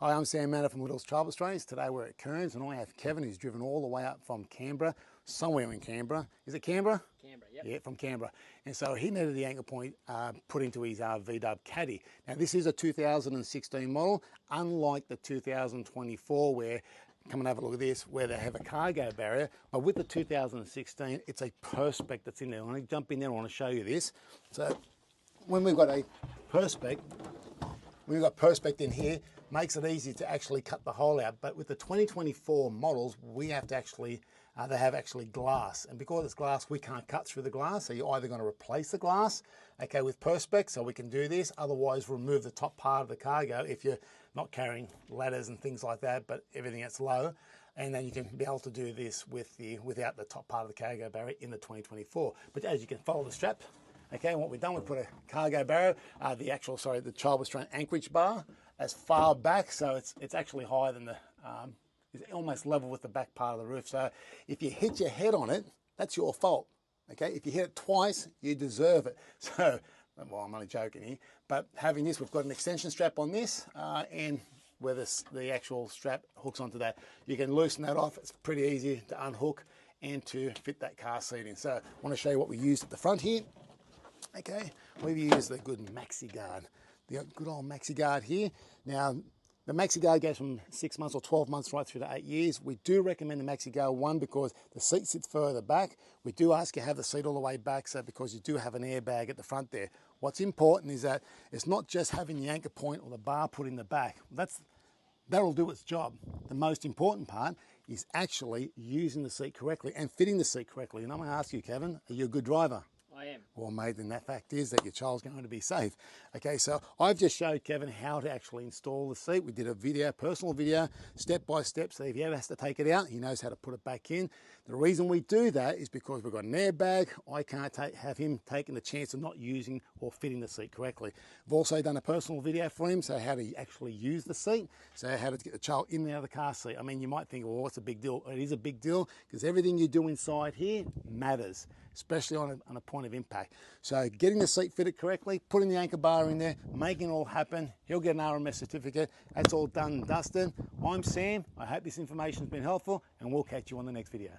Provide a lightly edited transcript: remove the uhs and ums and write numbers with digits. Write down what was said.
Hi, I'm Sam Manor from Little's Travel Restraints. Today we're at Cairns and I have Kevin who's driven all the way up from Canberra, somewhere in Canberra. Is it Canberra? Canberra, yep. Yeah, from Canberra. And so he needed the anchor point put into his VW Caddy. Now this is a 2016 model, unlike the 2024 where, come and have a look at this, where they have a cargo barrier. But with the 2016, it's a Perspex that's in there. I'm going to jump in there, I want to show you this. So when we've got a Perspex, we've got Perspex in here, makes it easy to actually cut the hole out. But with the 2024 models, we have to actually, they have actually glass. And because it's glass, we can't cut through the glass. So you're either going to replace the glass, okay, with Perspex, so we can do this. Otherwise, remove the top part of the cargo if you're not carrying ladders and things like that, but everything that's low. And then you can be able to do this with without the top part of the cargo barrier in the 2024. But as you can follow the strap, okay, and what we've done, we put a cargo barrier, the child restraint anchorage bar as far back, so it's actually higher than the, it's almost level with the back part of the roof. So if you hit your head on it, that's your fault, okay? If you hit it twice, you deserve it. So, well, I'm only joking here, but having this, we've got an extension strap on this, and where the actual strap hooks onto that. You can loosen that off. It's pretty easy to unhook and to fit that car seat in. So I want to show you what we used at the front here. Okay, we've used the good Maxi Guard, the good old Maxi Guard here. Now, the Maxi Guard goes from 6 months or 12 months right through to 8 years. We do recommend the Maxi Guard, one, because the seat sits further back. We do ask you to have the seat all the way back, so because you do have an airbag at the front there. What's important is that it's not just having the anchor point or the bar put in the back. That'll do its job. The most important part is actually using the seat correctly and fitting the seat correctly. And I'm going to ask you, Kevin, are you a good driver? I am. Well, mate, then that fact is that your child's going to be safe. Okay, so I've just showed Kevin how to actually install the seat. We did a video, personal video, step by step, so if he ever has to take it out, he knows how to put it back in. The reason we do that is because we've got an airbag. I can't have him taking the chance of not using or fitting the seat correctly. I've also done a personal video for him, so how to actually use the seat, so how to get the child in and out of the car seat. I mean, you might think, well, what's a big deal? It is a big deal because everything you do inside here matters, especially on a point of impact. So getting the seat fitted correctly, putting the anchor bar in there, making it all happen. He'll get an RMS certificate. That's all done and dusted. I'm Sam. I hope this information has been helpful, and we'll catch you on the next video.